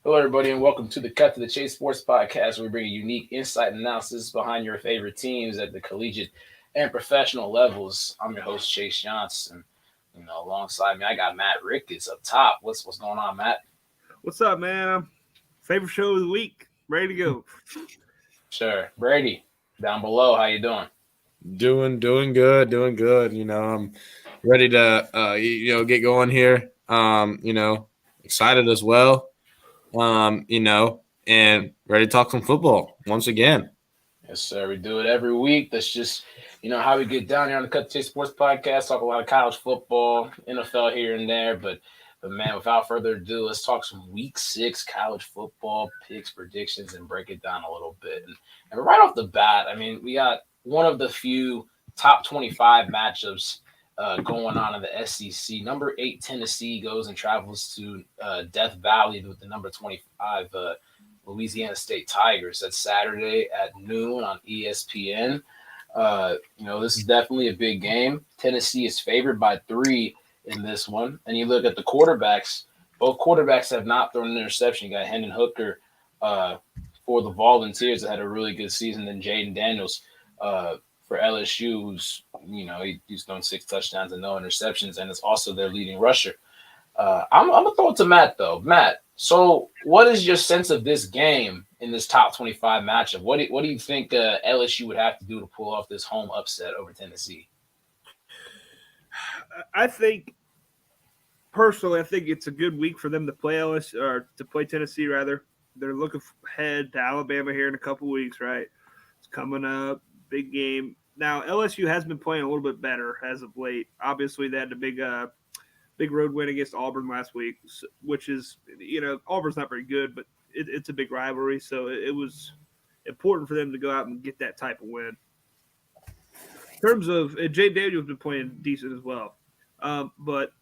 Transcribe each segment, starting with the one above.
Hello, everybody, and welcome to the Cut to the Chase Sports Podcast, where we bring a unique insight and analysis behind your favorite teams at the collegiate and professional levels. I'm your host, Chase Johnson. Alongside me, I got Matt Ricketts up top. What's going on, Matt? What's up, man? Favorite show of the week. Ready to go. Sure. Brady, down below, how you doing? Doing good. I'm ready to get going here. Excited as well. And ready to talk some football once again. Yes, sir. We do it every week. That's just how we get down here on the Cut to Chase Sports Podcast. Talk a lot of college football, NFL here and there, but man, without further ado, let's talk some Week 6 college football picks, predictions, and break it down a little bit. And right off the bat, we got one of the few top 25 matchups going on in the SEC. Number 8 Tennessee goes and travels to Death Valley with the number 25 Louisiana State Tigers. That's Saturday at noon on ESPN. This is definitely a big game. Tennessee is favored by 3 in this one. And you look at the quarterbacks, both quarterbacks have not thrown an interception. You got Hendon Hooker for the Volunteers that had a really good season, then Jaden Daniels for LSU, who's he's thrown 6 touchdowns and no interceptions, and is also their leading rusher. I'm gonna throw it to Matt though. Matt, so what is your sense of this game in this top 25 matchup? What do you think LSU would have to do to pull off this home upset over Tennessee? Personally, I think it's a good week for them to play LSU, or to play Tennessee rather. They're looking ahead to Alabama here in a couple weeks, right? It's coming up, big game. Now LSU has been playing a little bit better as of late. Obviously, they had the big road win against Auburn last week, which is, Auburn's not very good, but it's a big rivalry. So it was important for them to go out and get that type of win. In terms of Jay Daniels been playing decent as well. But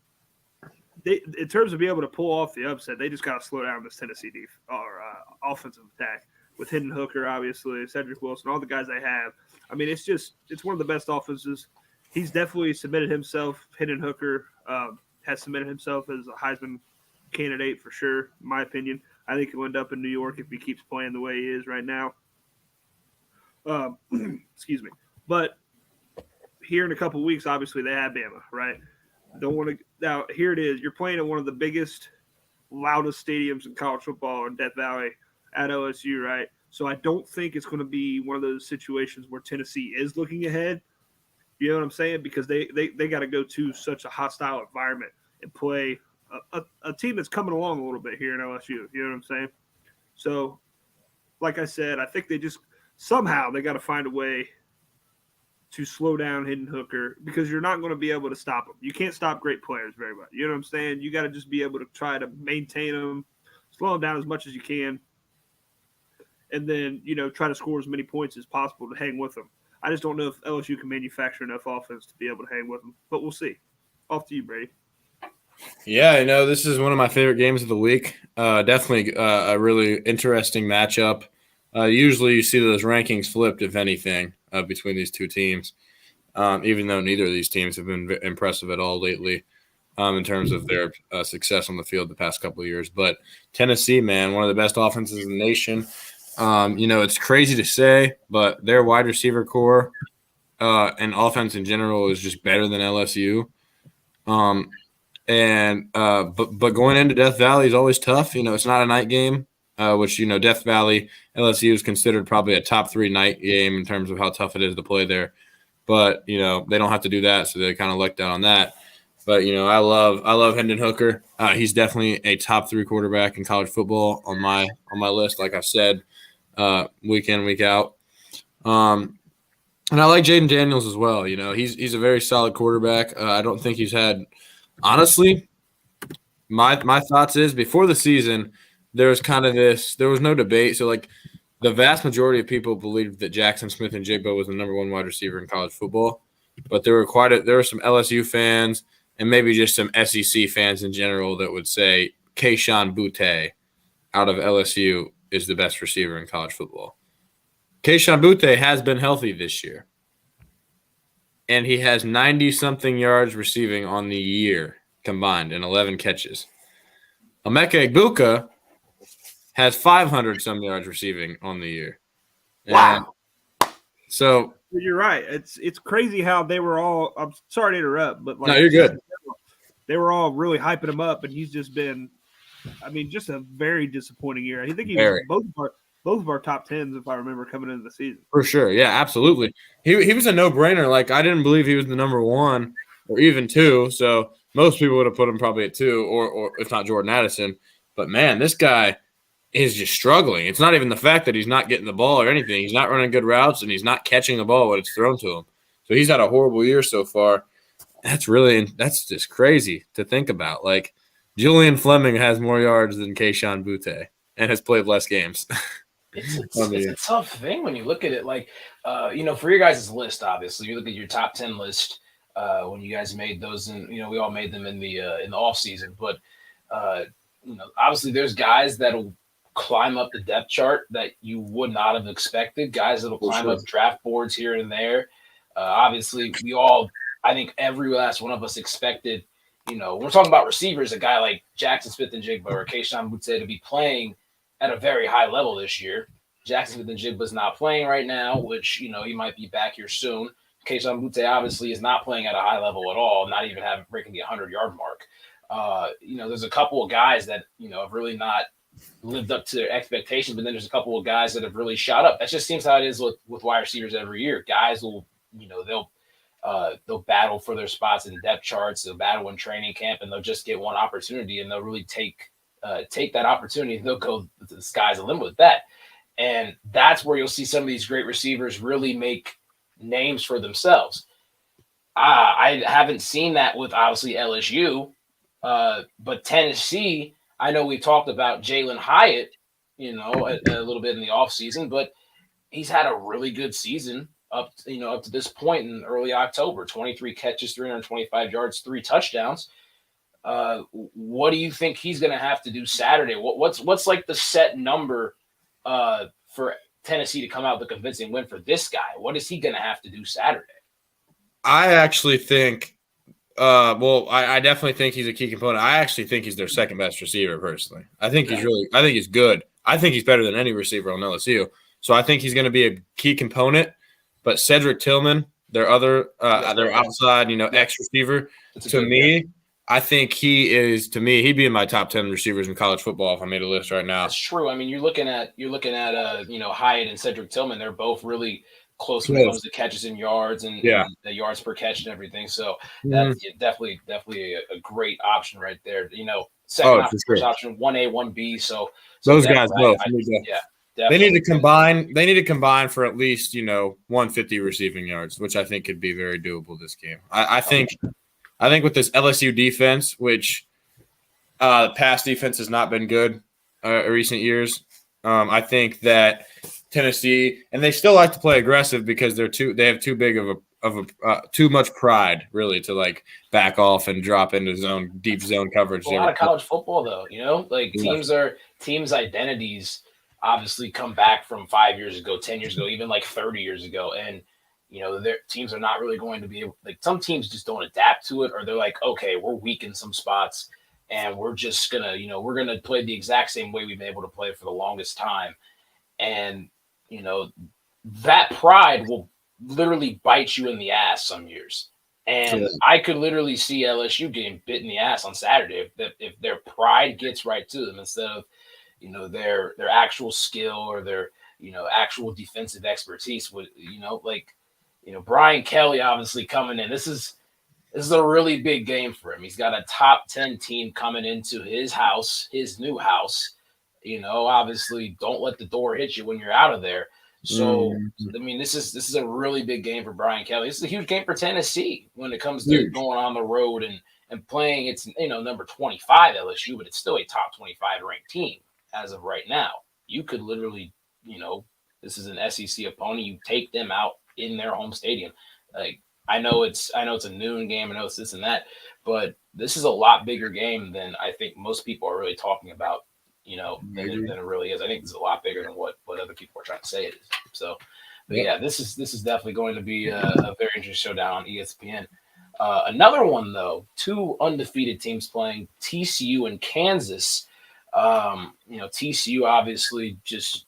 in terms of being able to pull off the upset, they just got to slow down this Tennessee offensive attack with Hendon Hooker, obviously, Cedric Wilson, all the guys they have. It's one of the best offenses. He's definitely submitted himself. Hendon Hooker has submitted himself as a Heisman candidate for sure, in my opinion. I think he'll end up in New York if he keeps playing the way he is right now. Excuse me. But here in a couple of weeks, obviously, they have Bama, right? Now, here it is. You're playing at one of the biggest, loudest stadiums in college football in Death Valley at LSU, right? So I don't think it's going to be one of those situations where Tennessee is looking ahead. You know what I'm saying? Because they got to go to such a hostile environment and play a team that's coming along a little bit here in LSU. You know what I'm saying? So, like I said, I think they just somehow they got to find a way to slow down Hendon Hooker, because you're not going to be able to stop him. You can't stop great players very much. You know what I'm saying? You got to just be able to try to maintain them, slow them down as much as you can, and then, try to score as many points as possible to hang with them. I just don't know if LSU can manufacture enough offense to be able to hang with them, but we'll see. Off to you, Brady. Yeah, this is one of my favorite games of the week. Definitely a really interesting matchup. Usually you see those rankings flipped, if anything, between these two teams, even though neither of these teams have been impressive at all lately in terms of their success on the field the past couple of years. But Tennessee, man, one of the best offenses in the nation. It's crazy to say, but their wide receiver core and offense in general is just better than LSU. But going into Death Valley is always tough. It's not a night game, which, Death Valley, LSU is considered probably a top 3 night game in terms of how tough it is to play there. But, they don't have to do that, so they kind of lucked out on that. But, I love Hendon Hooker. He's definitely a top 3 quarterback in college football on my list, like I've said, week in, week out. And I like Jaden Daniels as well. He's a very solid quarterback. I don't think he's had – honestly, my thoughts is before the season – there was no debate. So, the vast majority of people believed that Jackson Smith-Njigba was the number 1 wide receiver in college football. But there were some LSU fans and maybe just some SEC fans in general that would say Kayshon Boutte out of LSU is the best receiver in college football. Kayshon Boutte has been healthy this year. And he has 90-something yards receiving on the year combined and 11 catches. Emeka Egbuka has 500 some yards receiving on the year. Wow. And so you're right. It's crazy how they were all. I'm sorry to interrupt, but no, you're good. They were all really hyping him up, and he's just been. I mean, just a very disappointing year. I think he was both of our top 10s, if I remember, coming into the season. For sure. Yeah, absolutely. He was a no-brainer. Like, I didn't believe he was the number 1 or even 2. So most people would have put him probably at 2 or if not Jordan Addison. But, man, this guy is just struggling. It's not even the fact that he's not getting the ball or anything. He's not running good routes, and he's not catching the ball when it's thrown to him. So he's had a horrible year so far. That's just crazy to think about. Like, Julian Fleming has more yards than Kayshon Boutte and has played less games. It's a tough thing when you look at it. Like, for your guys' list, obviously, you look at your top 10 list when you guys made those, and we all made them in the off season. But obviously, there's guys that'll climb up the depth chart that you would not have expected. Guys that'll climb up draft boards here and there. Obviously, I think every last one of us expected. When we're talking about receivers, a guy like Jackson Smith-Njigba or Kayshon Boutte to be playing at a very high level this year. Jackson Smith-Njigba is not playing right now, which, he might be back here soon. Kayshon Boutte obviously is not playing at a high level at all, not even breaking the 100-yard mark. There's a couple of guys that, have really not lived up to their expectations, but then there's a couple of guys that have really shot up. That just seems how it is with wide receivers every year. Guys will, they'll battle for their spots in depth charts. They'll battle in training camp, and they'll just get one opportunity, and they'll really take that opportunity, and they'll go to the sky's the limit with that. And that's where you'll see some of these great receivers really make names for themselves. I haven't seen that with obviously LSU, but Tennessee, I know we talked about Jalen Hyatt, a little bit in the offseason, but he's had a really good season up to this point in early October. 23 catches, 325 yards, 3 touchdowns. What do you think he's going to have to do Saturday? What's like the set number for Tennessee to come out with a convincing win for this guy? What is he going to have to do Saturday? I actually think I definitely think he's a key component. I actually think he's their second best receiver personally. I think he's good. I think he's better than any receiver on LSU. So I think he's going to be a key component. But Cedric Tillman, their outside, X receiver, to me, I think he'd be in my top 10 receivers in college football if I made a list right now. That's true. I mean, you're looking at Hyatt and Cedric Tillman. They're both really close when it comes to catches and yards and the yards per catch and everything. So that's definitely a great option right there. Second option, 1A, 1B. So those guys both. Definitely. They need to combine for at least 150 receiving yards, which I think could be very doable this game. I think with this LSU defense, which pass defense has not been good recent years, I think that Tennessee, and they still like to play aggressive because they have too big of a too much pride really to like back off and drop into deep zone coverage. A lot of college football though, teams' identities obviously come back from 5 years ago, 10 years ago, even like 30 years ago. And, their teams are not really going to be able, like some teams just don't adapt to it, or they're like, okay, we're weak in some spots and we're just going to, we're going to play the exact same way we've been able to play for the longest time. And, that pride will literally bite you in the ass some years. And I could literally see LSU getting bit in the ass on Saturday if their pride gets right to them instead of, their actual skill or their, actual defensive expertise would, Brian Kelly obviously coming in. This is a really big game for him. He's got a top 10 team coming into his house, his new house. Obviously don't let the door hit you when you're out of there. So, I mean, this is a really big game for Brian Kelly. This is a huge game for Tennessee when it comes to going on the road and playing. It's, number 25 LSU, but it's still a top 25 ranked team as of right now. You could literally, this is an SEC opponent. You take them out in their home stadium. Like, I know it's a noon game. I know it's this and that, but this is a lot bigger game than I think most people are really talking about. Than it really is. I think it's a lot bigger than what other people are trying to say it is. So, but this is definitely going to be a very interesting showdown on ESPN. Another one though, 2 undefeated teams playing, TCU and Kansas. TCU obviously just,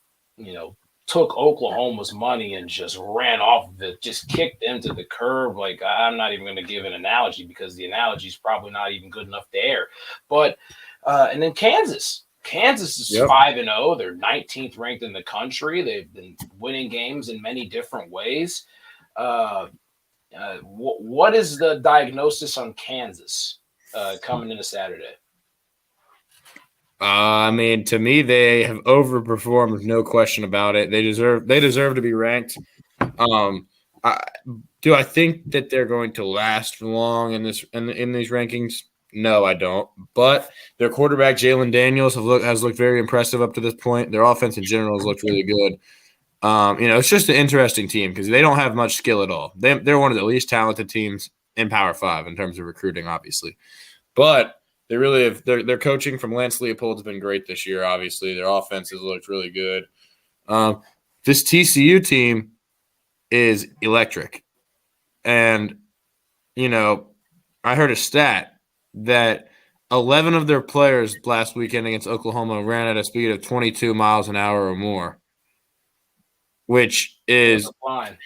took Oklahoma's money and just ran off of it, just kicked them to the curb. Like, I'm not even going to give an analogy because the analogy is probably not even good enough there. But and then Kansas is 5-0. They're 19th ranked in the country. They've been winning games in many different ways. What is the diagnosis on Kansas coming into Saturday? To me, they have overperformed, no question about it. They deserve to be ranked. Do I think that they're going to last long in these rankings? No, I don't. But their quarterback Jalen Daniels has looked very impressive up to this point. Their offense in general has looked really good. It's just an interesting team because they don't have much skill at all. They're one of the least talented teams in Power 5 in terms of recruiting, obviously. But they really have their coaching from Lance Leopold's been great this year, obviously. Their offense has looked really good. This TCU team is electric. And, I heard a stat that 11 of their players last weekend against Oklahoma ran at a speed of 22 miles an hour or more, which is flying.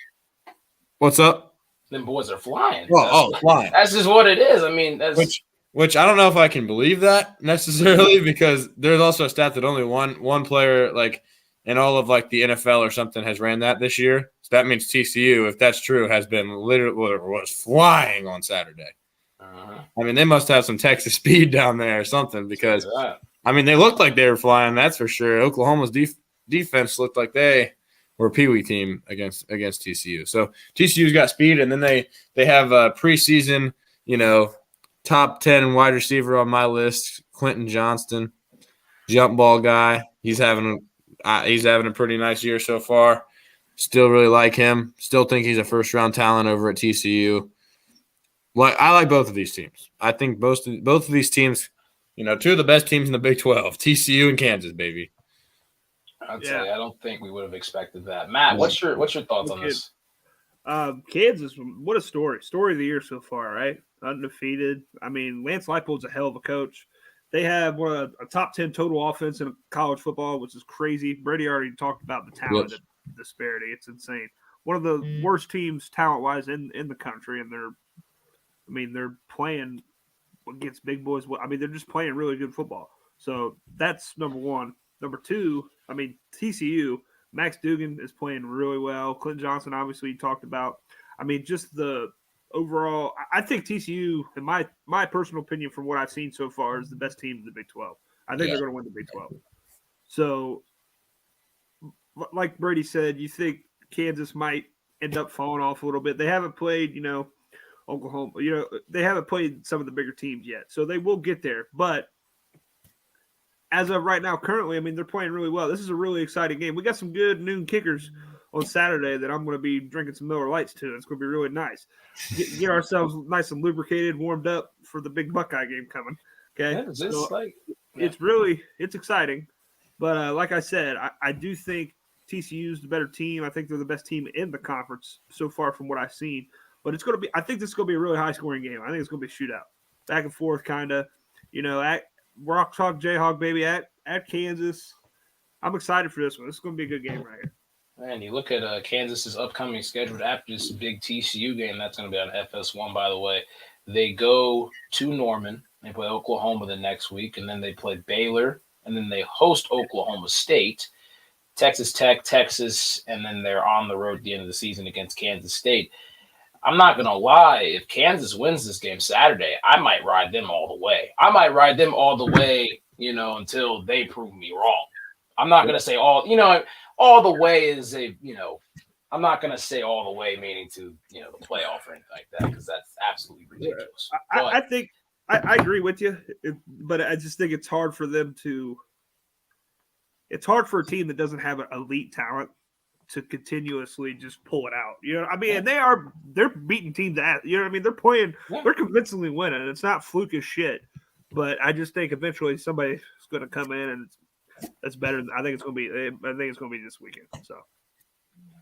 What's up? Them boys are flying. Flying. That's just what it is. I mean, that's which I don't know if I can believe that necessarily because there's also a stat that only one player like in all of like the NFL or something has ran that this year. So that means TCU, if that's true, has been was flying on Saturday. They must have some Texas speed down there or something because they looked like they were flying. That's for sure. Oklahoma's defense looked like they were a peewee team against TCU. So TCU's got speed, and then they have a preseason, top 10 wide receiver on my list, Quentin Johnston, jump ball guy. He's having a pretty nice year so far. Still really like him. Still think he's a first-round talent over at TCU. Well, I like both of these teams. I think both of these teams, two of the best teams in the Big 12, TCU and Kansas, baby. I'll tell you, I don't think we would have expected that. Matt, what's your thoughts on this? Kansas, what a story. Story of the year so far, right? Undefeated. Lance Leipold's a hell of a coach. They have a top 10 total offense in college football, which is crazy. Brady already talked about the talent disparity. It's insane. One of the worst teams talent-wise in the country, and they're playing against big boys. They're just playing really good football. So that's number one. Number two, TCU, Max Dugan is playing really well. Clinton Johnson, obviously, you talked about. Just the overall, I think TCU, in my personal opinion, from what I've seen so far, is the best team in the Big 12. I think they're going to win the Big 12. So, like Brady said, you think Kansas might end up falling off a little bit. They haven't played, Oklahoma. They haven't played some of the bigger teams yet. So they will get there. But as of right now, currently, they're playing really well. This is a really exciting game. We got some good noon kickers on Saturday that I'm going to be drinking some Miller Lights to. It's going to be really nice. Get ourselves nice and lubricated, warmed up for the big Buckeye game coming. Okay, it's exciting. But like I said, I do think TCU is the better team. I think they're the best team in the conference so far from what I've seen. But it's going to be. I think this is going to be a really high scoring game. I think it's going to be a shootout, back and forth, kind of. At Rock Chalk Jayhawk, baby, at Kansas. I'm excited for this one. This is going to be a good game right here. Man, you look at Kansas's upcoming schedule after this big TCU game. That's going to be on FS1, by the way. They go to Norman. They play Oklahoma the next week, and then they play Baylor, and then they host Oklahoma State, Texas Tech, Texas, and then they're on the road at the end of the season against Kansas State. I'm not going to lie. If Kansas wins this game Saturday, I might ride them all the way. Until they prove me wrong. I'm not going to say all the way is I'm not going to say all the way meaning to, the playoff or anything like that because that's absolutely ridiculous. I think I agree with you, but I just think it's hard for them to – it's hard for a team that doesn't have an elite talent to continuously just pull it out. And they're beating teams that, they're playing, they're convincingly winning. It's not fluke as shit, but I just think eventually somebody's going to come in and that's better. I think it's going to be this weekend. So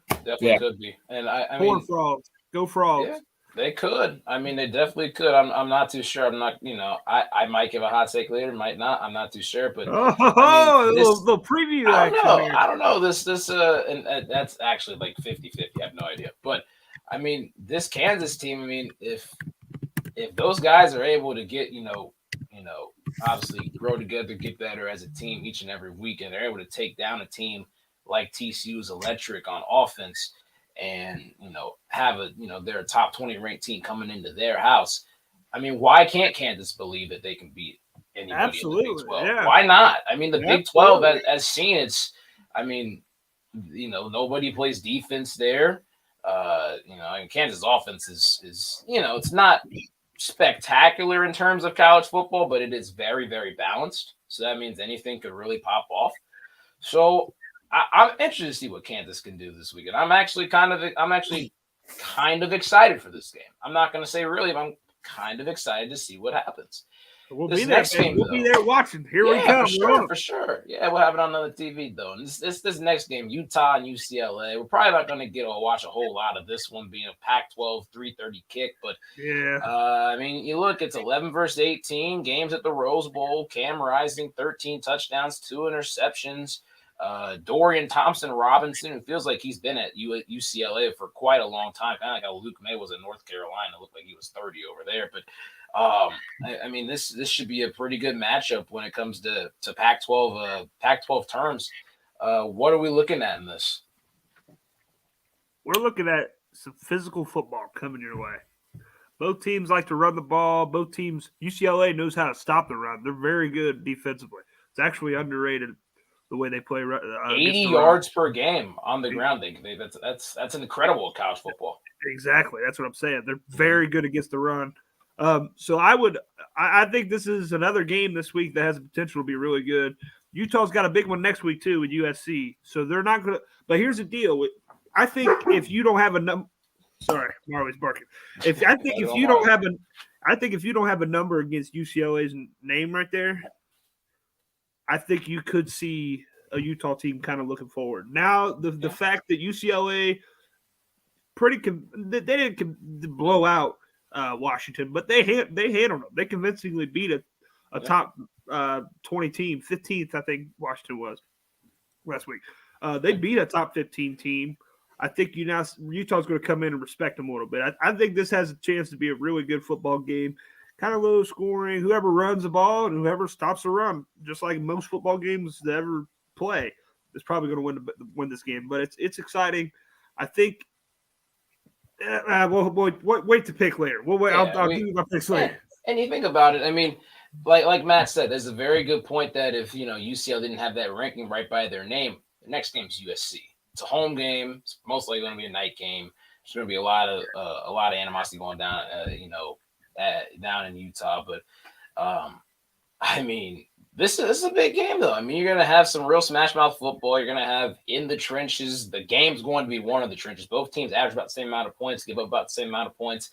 definitely could be. And I mean, Frogs, go Frogs. They could. I mean, they definitely could. I'm not too sure. I'm not, I might give a hot take later, might not. I'm not too sure. But I mean, Oh, a this, little preview I don't action know. here. I don't know. And that's actually like 50-50. I have no idea. But I mean, this Kansas team, I mean, if those guys are able to get, obviously grow together, get better as a team each and every week, and they're able to take down a team like TCU's electric on offense and, have they're a top 20 ranked team coming into their house. I mean, why can't Kansas believe that they can beat anybody in the Big Absolutely, 12? yeah. Why not? I mean, the Big 12 Absolutely. as seen, I mean, nobody plays defense there. And Kansas offense is it's not spectacular in terms of college football, but it is very, very balanced. So that means anything could really pop off. So I'm interested to see what Kansas can do this weekend. I'm actually kind of excited for this game. I'm not going to say really, but I'm kind of excited to see what happens. We'll This be there. next game, We'll be there watching. Here we come. For sure. Yeah, we'll have it on another TV though. And this next game, Utah and UCLA. We're probably not going to get to watch a whole lot of this one being a Pac-12 3:30 kick, but yeah. I mean, you look, it's 11 versus 18 games at the Rose Bowl. Cam Rising, 13 touchdowns, 2 interceptions. Dorian Thompson-Robinson, who feels like he's been at UCLA for quite a long time, kind of like how Luke May was in North Carolina. It looked like he was 30 over there, but I mean, this should be a pretty good matchup when it comes to Pac-12 terms. What are we looking at in this? We're looking at some physical football coming your way. Both teams like to run the ball. Both teams, UCLA knows how to stop the run. They're very good defensively. It's actually underrated the way they play. 80 yards per game on the ground. That's incredible college football. Exactly. That's what I'm saying. They're very good against the run. So I think this is another game this week that has the potential to be really good. Utah's got a big one next week too with USC. So they're not going to. But here's the deal. I think if you don't have a number, sorry, Marley's barking. If you don't have a number against UCLA's name right there, I think you could see a Utah team kind of looking forward. Now the fact that UCLA they didn't blow out Washington, but they handled them. They convincingly beat a top 20 team, 15th I think Washington was last week. They beat a top 15 team. I think Utah's going to come in and respect them a little bit. I think this has a chance to be a really good football game, kind of low scoring. Whoever runs the ball and whoever stops the run, just like most football games that ever play, is probably going to win this game. But it's exciting. I think. We'll wait to pick later. We'll wait. I'll give you my picks later. And you think about it. I mean, like Matt said, there's a very good point that if UCLA didn't have that ranking right by their name, the next game's USC. It's a home game. It's most likely going to be a night game. There's going to be a lot of animosity going down, down in Utah. But I mean, this is a big game, though. I mean, you're going to have some real smash mouth football. You're going to have in the trenches. The game's going to be one of the trenches. Both teams average about the same amount of points, give up about the same amount of points.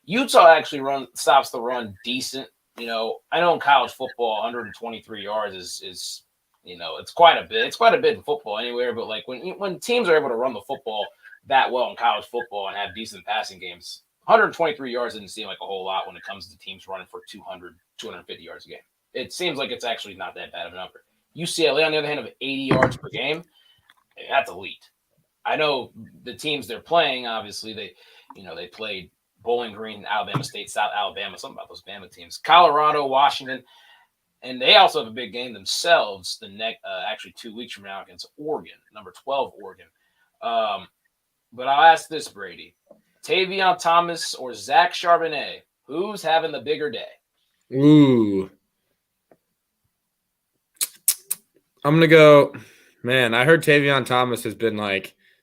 Utah actually stops the run decent. I know in college football, 123 yards is it's quite a bit. It's quite a bit in football anywhere. But like when teams are able to run the football that well in college football and have decent passing games, 123 yards doesn't seem like a whole lot when it comes to teams running for 200, 250 yards a game. It seems like it's actually not that bad of a number. UCLA, on the other hand, of 80 yards per game, that's elite. I know the teams they're playing, obviously, they played Bowling Green, Alabama State, South Alabama, something about those Bama teams, Colorado, Washington, and they also have a big game themselves actually 2 weeks from now against Oregon, number 12 Oregon. But I'll ask this, Brady. Tavion Thomas or Zach Charbonnet, who's having the bigger day? Ooh. I'm going to go, man, I heard Tavion Thomas has been,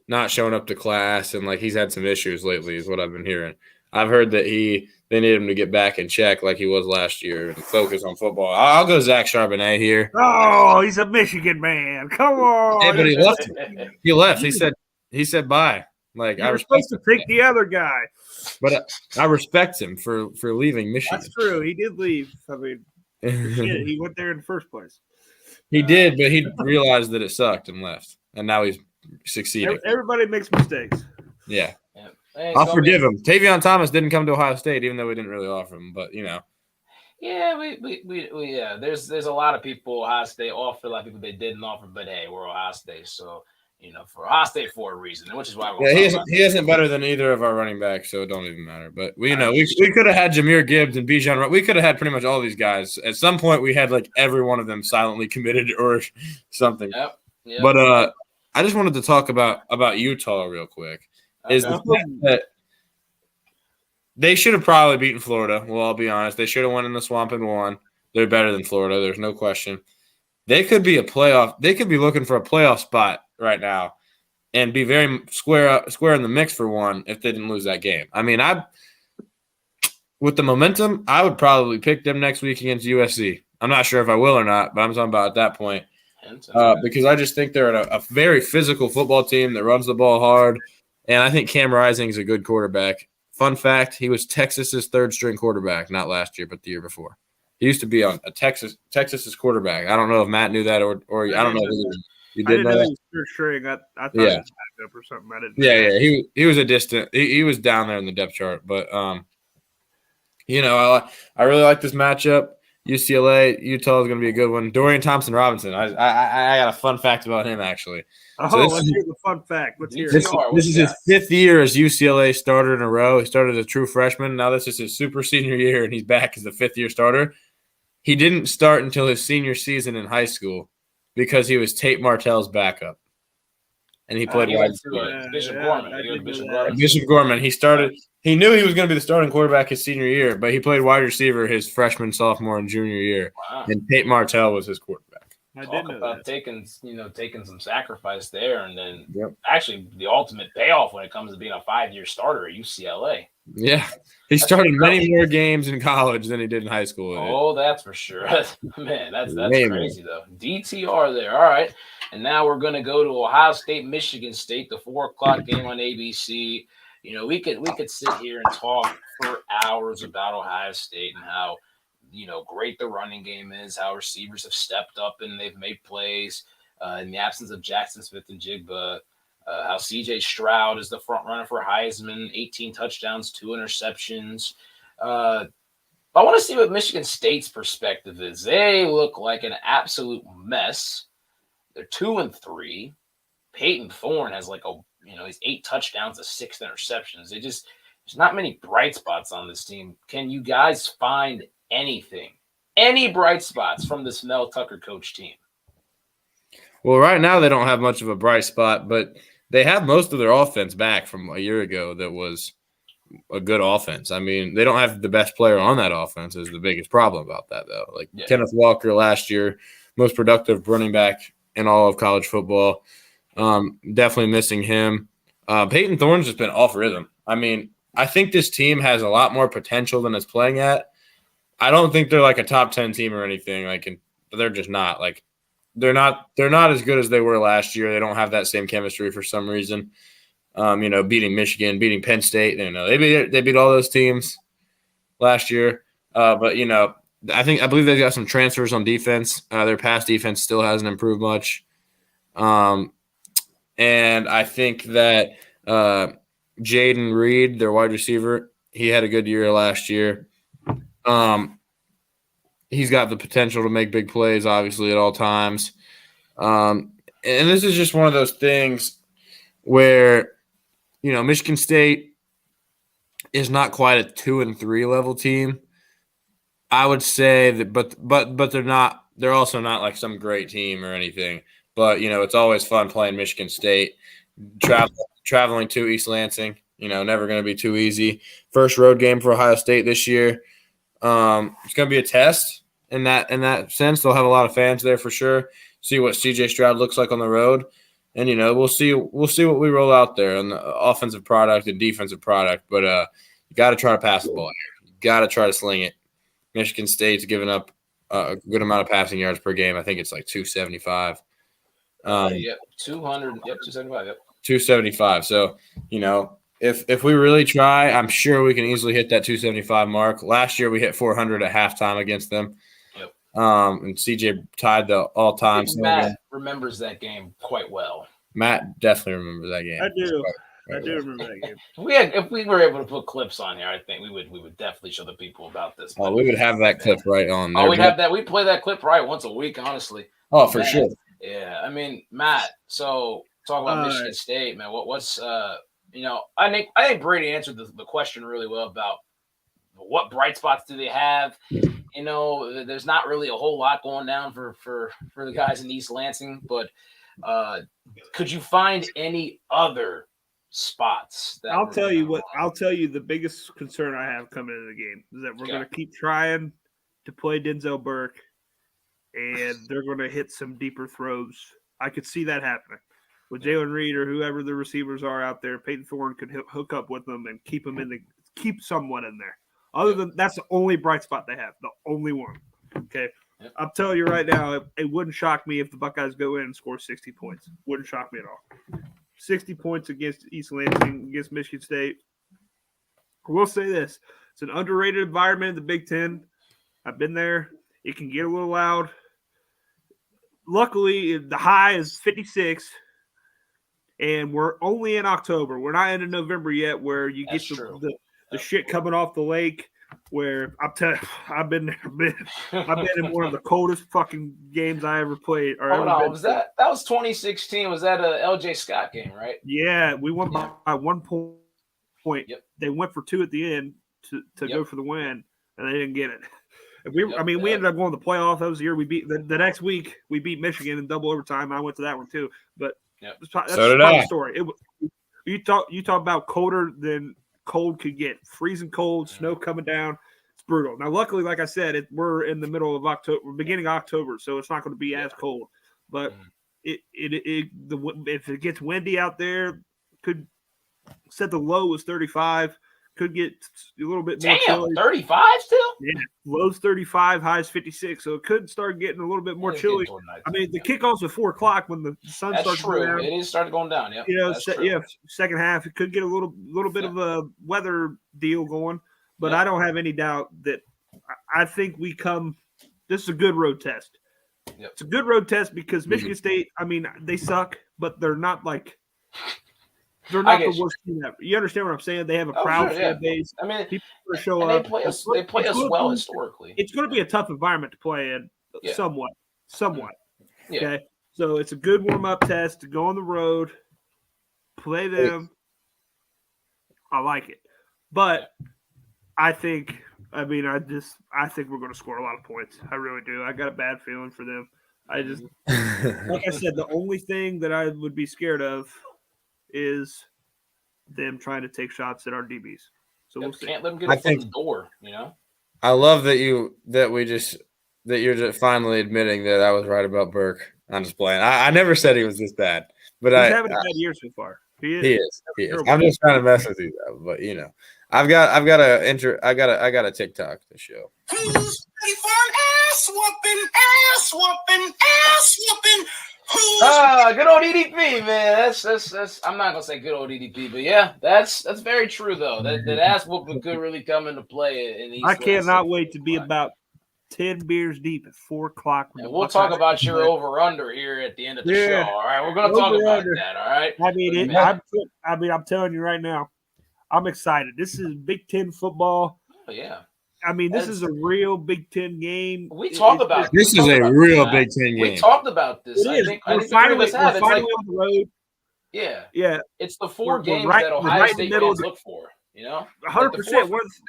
not showing up to class, and, he's had some issues lately is what I've been hearing. I've heard that they need him to get back in check like he was last year and focus on football. I'll go Zach Charbonnet here. Oh, he's a Michigan man. Come on. Yeah, but he left. He left. He said bye. I was supposed to pick the other guy. But I respect him for leaving Michigan. That's true. He did leave. I mean, he went there in the first place. He did, but he realized that it sucked and left. And now he's succeeding. Everybody makes mistakes. Yeah. I'll forgive him. Tavion Thomas didn't come to Ohio State, even though we didn't really offer him. But Yeah, we yeah. There's a lot of people Ohio State offer, a lot of people they didn't offer, but hey, we're Ohio State, so for Ohio State for a reason, which is why we're he isn't better than either of our running backs, so it don't even matter. But we could have had Jahmyr Gibbs and Bijan. We could have had pretty much all these guys. At some point, we had like every one of them silently committed or something. Yep. But I just wanted to talk about Utah real quick. Okay. Is the fact that they should have probably beaten Florida. Well, I'll be honest. They should have won in the Swamp and won. They're better than Florida. There's no question. They could be a playoff. They could be looking for a playoff spot right now and be very square in the mix for one if they didn't lose that game. I mean, with the momentum, I would probably pick them next week against USC. I'm not sure if I will or not, but I'm talking about at that point. Because I just think they're a very physical football team that runs the ball hard, and I think Cam Rising is a good quarterback. Fun fact, he was Texas's third-string quarterback, not last year, but the year before. He used to be on Texas's quarterback. I don't know if Matt knew that or I don't know if you did know that. He was third-string. I thought he was backup or something. I didn't know that. He was a distant – he was down there in the depth chart. But, I really like this matchup. UCLA, Utah is going to be a good one. Dorian Thompson-Robinson. I got a fun fact about him, actually. Let's hear the fun fact. Let's hear this is his fifth year as UCLA starter in a row. He started as a true freshman. Now this is his super senior year, and he's back as the fifth-year starter. He didn't start until his senior season in high school because he was Tate Martell's backup. And he played wide receiver. Bishop Gorman. He started – he knew he was going to be the starting quarterback his senior year, but he played wide receiver his freshman, sophomore, and junior year. Wow. And Tate Martell was his quarterback. Talk about taking some sacrifice there, and then actually the ultimate payoff when it comes to being a 5-year starter at UCLA. Yeah, he started many more games in college than he did in high school. Oh, that's for sure. Man, that's crazy though. DTR there. All right, and now we're going to go to Ohio State, Michigan State, the 4:00 game on ABC. We could sit here and talk for hours about Ohio State and how, great the running game is, how receivers have stepped up and they've made plays in the absence of Jackson Smith and Jigba, how C.J. Stroud is the front runner for Heisman, 18 touchdowns, 2 interceptions. I want to see what Michigan State's perspective is. They look like an absolute mess. They're 2-3. Peyton Thorne has he's 8 touchdowns to 6 interceptions. There's not many bright spots on this team. Can you guys find any bright spots from this Mel Tucker coach team? Well, right now they don't have much of a bright spot, but they have most of their offense back from a year ago that was a good offense. I mean, they don't have the best player on that offense is the biggest problem about that, though. Kenneth Walker last year, most productive running back in all of college football. Definitely missing him. Peyton Thorne's just been off rhythm. I mean, I think this team has a lot more potential than it's playing at. I don't think they're like a top 10 team or anything. They're just not. They're not as good as they were last year. They don't have that same chemistry for some reason. Beating Michigan, beating Penn State. They beat all those teams last year. But I believe they've got some transfers on defense. Their pass defense still hasn't improved much. And I think that Jaden Reed, their wide receiver, he had a good year last year. He's got the potential to make big plays, obviously, at all times. And this is just one of those things where, Michigan State is not quite a 2-3 level team. I would say that, but they're not. They're also not like some great team or anything. But it's always fun playing Michigan State. Traveling to East Lansing, never going to be too easy. First road game for Ohio State this year. It's going to be a test in that sense. They'll have a lot of fans there for sure. See what C.J. Stroud looks like on the road, and we'll see what we roll out there on the offensive product and defensive product. But you got to try to pass the ball here. You got to try to sling it. Michigan State's giving up a good amount of passing yards per game. I think it's like 275. 200. Yep, 275. Yep. 275. So if we really try, I'm sure we can easily hit that 275 mark. Last year we hit 400 at halftime against them. Yep. And CJ tied the all-time. Matt remembers that game quite well. Matt definitely remembers that game. I do. I do remember that game. If we were able to put clips on here, I think we would definitely show the people about this. Oh, we would have that clip right on there. Oh, we'd have that. We play that clip right once a week, honestly. Oh, for sure. Yeah, I mean, Matt. So talk about Michigan State, man. What's I think Brady answered the question really well about what bright spots do they have. There's not really a whole lot going down for the guys in East Lansing, but could you find any other spots? I'll tell you the biggest concern I have coming into the game is that we're going to keep trying to play Denzel Burke, and they're going to hit some deeper throws. I could see that happening with Jalen Reed or whoever the receivers are out there. Peyton Thorne could hook up with them and keep someone in there. Other than that's the only bright spot they have, the only one. Okay, I'm telling you right now, it wouldn't shock me if the Buckeyes go in and score 60 points. Wouldn't shock me at all. 60 points against East Lansing, against Michigan State. I will say this: it's an underrated environment in the Big Ten. I've been there. It can get a little loud. Luckily, the high is 56, and we're only in October. We're not into November yet, where you get the shit coming off the lake. Where I've been in one of the coldest fucking games I ever played. Hold on, that was 2016? Was that a LJ Scott game, right? Yeah, we won by 1 point. Yep. They went for 2 at the end to go for the win, and they didn't get it. We ended up going to the playoff. That was the year we beat. The next week we beat Michigan in double overtime. I went to that one too, but that's so did I. Story. You talk about colder than cold could get. Freezing cold, snow coming down. It's brutal. Now, luckily, like I said, we're in the middle of October, beginning of October, so it's not going to be as cold. But if it gets windy out there, could set the low was 35. Could get a little bit more chilly. 35 still? Yeah, low's 35, high's 56. So it could start getting a little bit more chilly. I mean, the kickoff's at 4 o'clock when the sun starts going down. It is starting going down. Yeah, second half it could get a little bit of a weather deal going, but I don't have any doubt that I think we come. This is a good road test. Yep. It's a good road test because Michigan State. I mean, they suck, but they're not like. They're not the worst team ever. You understand what I'm saying? They have a proud fan base. I mean, people show up. They play us well historically. It's going to be a tough environment to play in, somewhat. Yeah. Okay, so it's a good warm-up test to go on the road, play them. I like it, but I think we're going to score a lot of points. I really do. I got a bad feeling for them. I just, like I said, the only thing that I would be scared of is them trying to take shots at our DBs. So we'll see. Can't let them get a foot in the door, I love that you're just finally admitting that I was right about Burke. I'm just playing. I never said he was this bad, but he's having a bad year so far. He is. I'm just trying to mess with you though, but I've got a TikTok to show. Who's ready for an ass whooping? Ass whooping? Ass whooping? Good old EDP, man. That's I'm not gonna say good old EDP, but yeah, that's very true though. That ass whooping could really come into play in these. I cannot wait to be about 10 beers deep at 4 o'clock. And we'll talk about your over under here at the end of the show. All right, we're gonna talk about that. All right. I'm telling you right now, I'm excited. This is Big Ten football. Oh, yeah. I mean, this is a real Big Ten game. We talked about this. This is a real Big Ten game. We talked about this. I think we're finally on the road. Yeah. Yeah. It's the 4 games that Ohio State fans look for, 100%.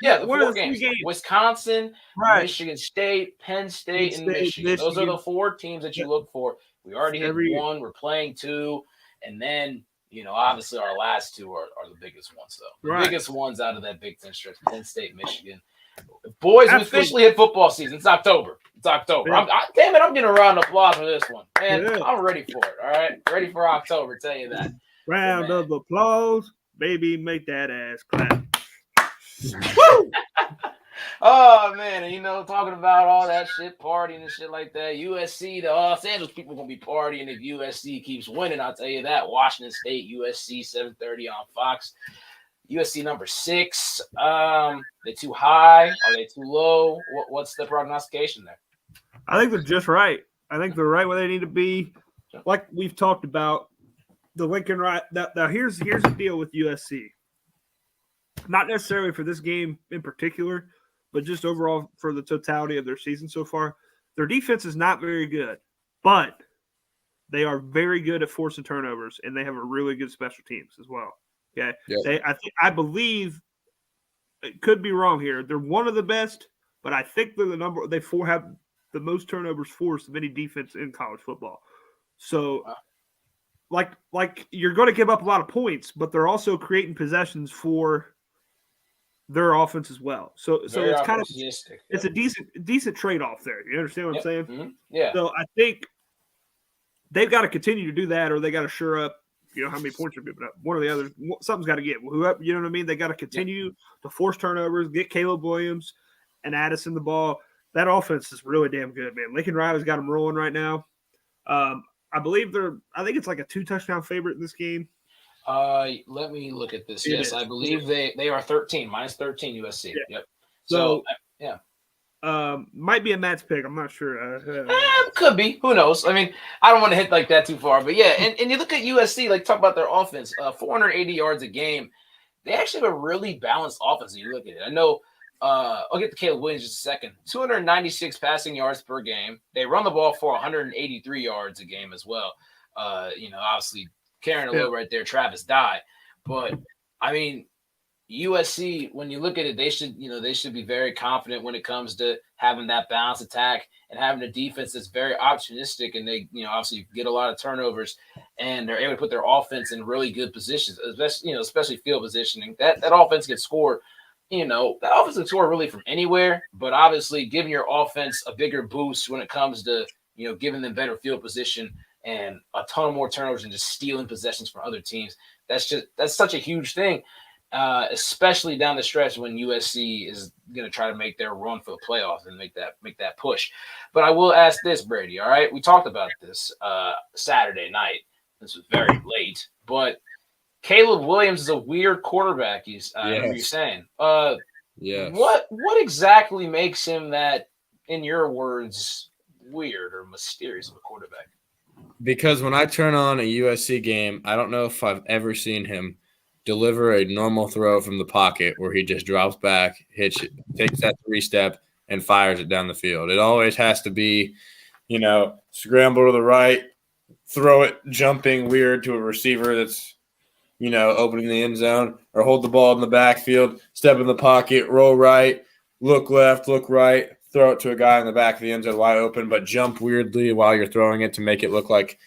The 4 games. Wisconsin, Michigan State, Penn State, and Michigan. Those are the 4 teams that you look for. We already hit 1. We're playing 2. And then, obviously our last 2 are the biggest ones, though. The biggest ones out of that Big Ten stretch, Penn State, Michigan. Boys, we officially hit football season. It's October. Yeah. Damn it, I'm getting a round of applause for this one. Man, I'm ready for it, all right? Ready for October, tell you that. Round of applause. Baby, make that ass clap. Woo! Oh, man, and talking about all that shit, partying and shit like that. USC, the Los Angeles people going to be partying if USC keeps winning, I'll tell you that. Washington State, USC, 7:30 on Fox. USC number 6. They too high? Are they too low? What's the prognostication there? I think they're just right. I think they're right where they need to be. Like we've talked about, the Lincoln Riley. Now here's the deal with USC. Not necessarily for this game in particular, but just overall for the totality of their season so far. Their defense is not very good, but they are very good at forcing turnovers, and they have a really good special teams as well. Okay, Yep. I believe it could be wrong here. They're one of the best, but I think they're have the most turnovers forced of any defense in college football. So, like you're going to give up a lot of points, but they're also creating possessions for their offense as well. So Very it's kind of opportunistic. it's a decent trade off there. You understand what I'm saying? Mm-hmm. Yeah. So I think they've got to continue to do that, or they got to shore up. You know how many points are giving up. One or the other, something's got to get. Whoever, you know what I mean. They got to continue to force turnovers, get Caleb Williams and Addison the ball. That offense is really damn good, man. Lincoln Riley's got them rolling right now. I believe I think it's like a 2-touchdown favorite in this game. Let me look at this. Yes, I believe they are 13, minus 13 USC. Yeah. Yep. So yeah. Might be a Matt's pick. I'm not sure. Could be. Who knows? I mean, I don't want to hit like that too far, but yeah. And you look at USC, like talk about their offense, 480 yards a game. They actually have a really balanced offense. When you look at it. I know. I'll get to Caleb Williams in just a second. 296 passing yards per game. They run the ball for 183 yards a game as well. Obviously carrying a little right there, Travis Dye. But I mean, USC, when you look at it, they should be very confident when it comes to having that balanced attack and having a defense that's very opportunistic, and they, obviously get a lot of turnovers, and they're able to put their offense in really good positions, especially field positioning. That offense can score. That offense can score really from anywhere, but obviously giving your offense a bigger boost when it comes to, giving them better field position and a ton more turnovers and just stealing possessions from other teams. That's such a huge thing, especially down the stretch when USC is going to try to make their run for the playoffs and make that push. But I will ask this, Brady. All right, we talked about this Saturday night. This was very late, but Caleb Williams is a weird quarterback. I remember you saying. Yeah. What exactly makes him that, in your words, weird or mysterious of a quarterback? Because when I turn on a USC game, I don't know if I've ever seen him deliver a normal throw from the pocket where he just drops back, hits it, takes that 3-step, and fires it down the field. It always has to be, scramble to the right, throw it jumping weird to a receiver that's, opening the end zone, or hold the ball in the backfield, step in the pocket, roll right, look left, look right, throw it to a guy in the back of the end zone wide open, but jump weirdly while you're throwing it to make it look like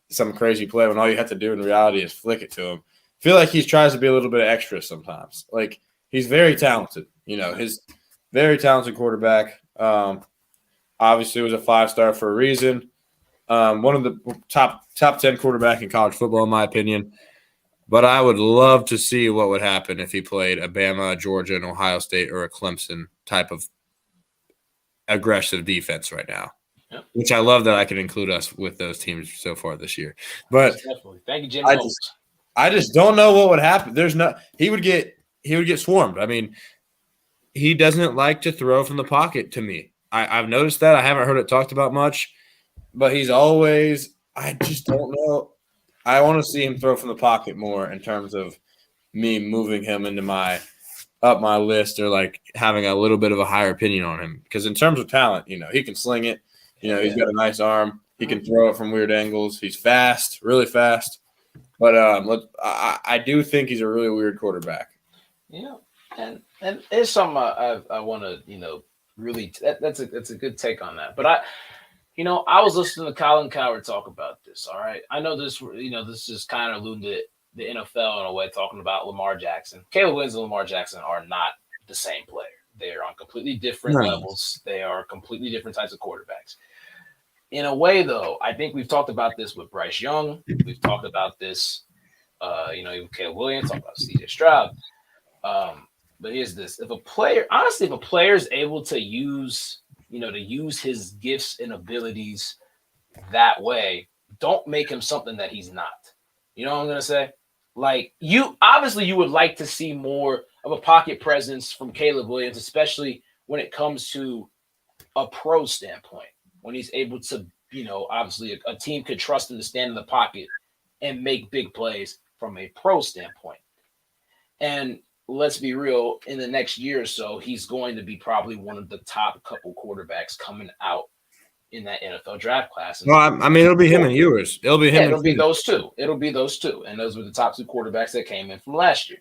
some crazy play when all you have to do in reality is flick it to him. I feel like he tries to be a little bit extra sometimes. Like, he's very talented. His very talented quarterback. Obviously was a 5-star for a reason. One of the top 10 quarterback in college football, in my opinion. But I would love to see what would happen if he played a Bama, Georgia, and Ohio State, or a Clemson type of aggressive defense right now. Yep. Which I love that I can include us with those teams so far this year. But definitely. Thank you, Jim. I just don't know what would happen. He would get swarmed. I mean, he doesn't like to throw from the pocket to me. I've noticed that. I haven't heard it talked about much, but he's always – I just don't know. I want to see him throw from the pocket more in terms of me moving him into up my list, or like having a little bit of a higher opinion on him. Because in terms of talent, he can sling it. He's got a nice arm. He can throw it from weird angles. He's fast, really fast. But I do think he's a really weird quarterback. And it's something I want to really that's a good take on that. But I was listening to Colin Cowherd talk about this. All right, I know this. This is kind of alluding to the NFL in a way, talking about Lamar Jackson. Caleb Williams and Lamar Jackson are not the same player. They are on completely different levels. They are completely different types of quarterbacks. In a way, though, I think we've talked about this with Bryce Young. We've talked about this, even Caleb Williams, talked about C.J. Stroud. But here's this: if a player is able to use his gifts and abilities that way, don't make him something that he's not. You know what I'm gonna say? Like, you would like to see more of a pocket presence from Caleb Williams, especially when it comes to a pro standpoint, when he's able to, obviously a team could trust him to stand in the pocket and make big plays from a pro standpoint. And let's be real, in the next year or so, he's going to be probably one of the top couple quarterbacks coming out in that NFL draft class. Well, I mean, it'll be him and Ewers. It'll be him. It'll be those two. It'll be those two. And those were the top two quarterbacks that came in from last year.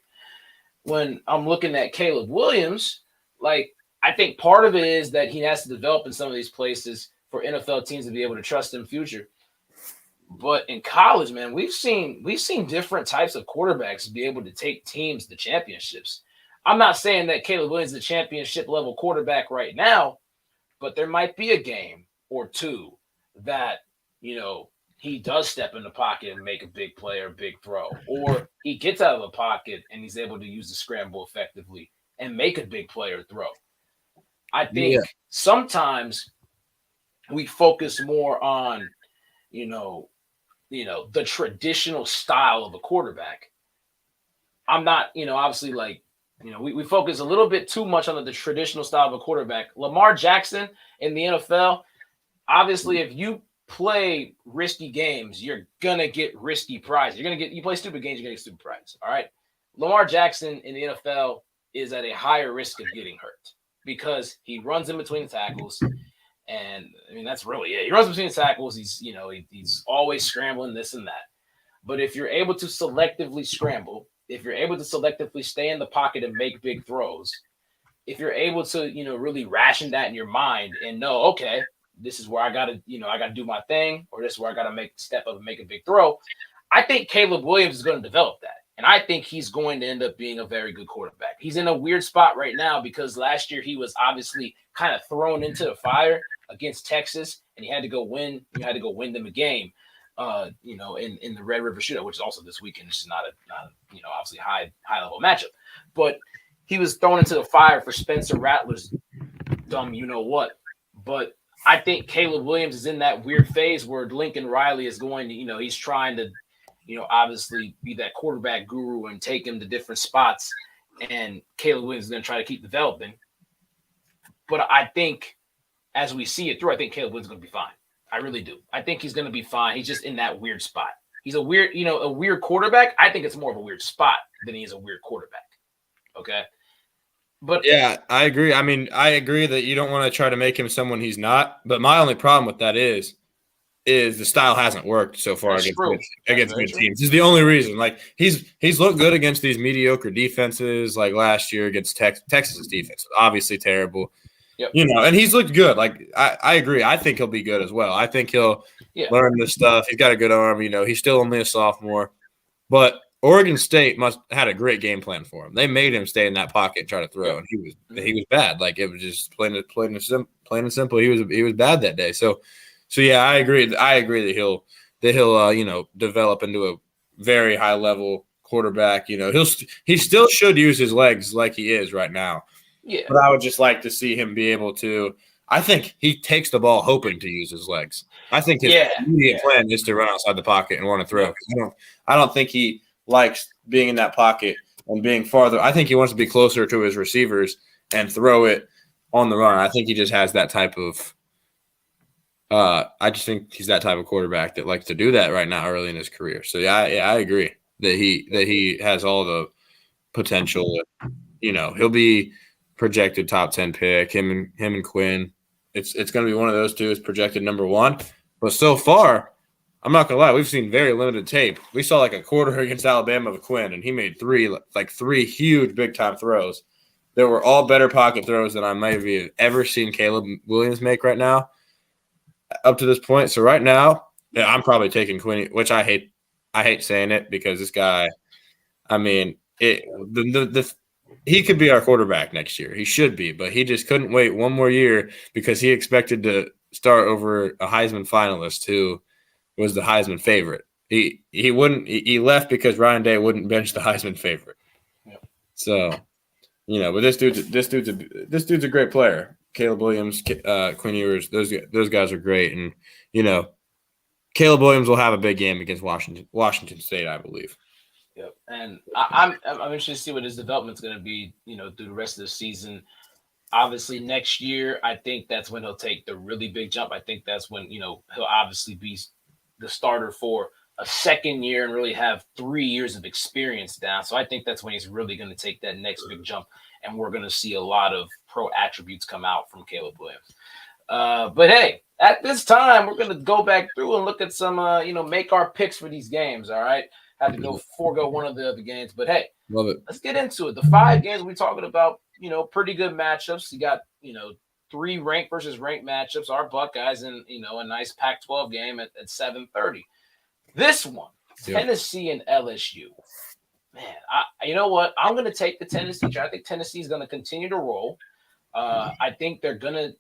When I'm looking at Caleb Williams, like, I think part of it is that he has to develop in some of these places for NFL teams to be able to trust him in future. But in college, man, we've seen different types of quarterbacks be able to take teams to championships. I'm not saying that Caleb Williams is a championship level quarterback right now, but there might be a game or two that, he does step in the pocket and make a big play or a big throw, or he gets out of the pocket and he's able to use the scramble effectively and make a big play or throw. I think sometimes we focus more on, the traditional style of a quarterback. I'm not, obviously, like, we focus a little bit too much on the traditional style of a quarterback. Lamar Jackson in the NFL, obviously, if you play risky games, you're gonna get risky prizes. You play stupid games, you're gonna get stupid prizes. All right. Lamar Jackson in the NFL is at a higher risk of getting hurt because he runs in between the tackles. And I mean, that's really it. He runs between the tackles. He's always scrambling this and that. But if you're able to selectively scramble, if you're able to selectively stay in the pocket and make big throws, if you're able to, really ration that in your mind and know, okay, this is where I gotta do my thing, or this is where I gotta step up and make a big throw. I think Caleb Williams is going to develop that. And I think he's going to end up being a very good quarterback. He's in a weird spot right now because last year he was obviously kind of thrown into the fire against Texas, and he had to go win. You had to go win them a game, in the Red River Shootout, which is also this weekend. It's not a obviously high level matchup, but he was thrown into the fire for Spencer Rattler's dumb what. But I think Caleb Williams is in that weird phase where Lincoln Riley is going to, he's trying to, obviously be that quarterback guru and take him to different spots. And Caleb Williams is going to try to keep developing. But I think as we see it through, I think Caleb Williams is going to be fine. I really do. I think he's going to be fine. He's just in that weird spot. He's a weird quarterback. I think it's more of a weird spot than he is a weird quarterback. Okay. But yeah, I agree. I mean, I agree that you don't want to try to make him someone he's not. But my only problem with that is the style hasn't worked so far against good teams. Is the only reason. Like he's looked good against these mediocre defenses, like last year against Texas defense, obviously terrible. Yep. And he's looked good. Like I agree. I think he'll be good as well. I think he'll learn this stuff. He's got a good arm. He's still only a sophomore, but Oregon State had a great game plan for him. They made him stay in that pocket and try to throw, and he was bad. Like it was just plain and simple. He was bad that day. So yeah, I agree. I agree that he'll develop into a very high level quarterback. He still should use his legs like he is right now. Yeah, but I would just like to see him be able to. I think he takes the ball hoping to use his legs. I think his immediate plan is to run outside the pocket and want to throw. I don't think he likes being in that pocket and being farther. I think he wants to be closer to his receivers and throw it on the run. I think he just has that type of I just think he's that type of quarterback that likes to do that right now early in his career. So I agree that he has all the potential. He'll be projected top 10 pick. Him and Quinn. It's going to be one of those two is projected number one. But so far, I'm not gonna lie, we've seen very limited tape. We saw like a quarter against Alabama with Quinn, and he made three huge big time throws. They were all better pocket throws than I might have ever seen Caleb Williams make right now, up to this point. So right now, I'm probably taking Quinn, which I hate saying it because this guy, I mean, he could be our quarterback next year. He should be, but he just couldn't wait one more year because he expected to start over a Heisman finalist who was the Heisman favorite. He left because Ryan Day wouldn't bench the Heisman favorite. Yep. So, but this dude's a great player. Caleb Williams, Quinn Ewers, those guys are great, and Caleb Williams will have a big game against Washington State, I believe. Yep. And I'm interested to see what his development's going to be, through the rest of the season. Obviously, next year, I think that's when he'll take the really big jump. I think that's when, he'll obviously be the starter for a second year and really have 3 years of experience now. So I think that's when he's really going to take that next big jump, and we're going to see a lot of pro attributes come out from Caleb Williams. But hey, at this time, we're going to go back through and look at some, make our picks for these games. All right. Had to forego one of the other games, but hey, Love it. let's get into it. The 5 games we're talking about, pretty good matchups. You got, 3 ranked versus ranked matchups. Our Buckeyes and, a nice Pac-12 game at 7:30. This one, Tennessee and LSU. Man, you know what? I'm going to take the Tennessee. I think Tennessee is going to continue to roll. I think they're going to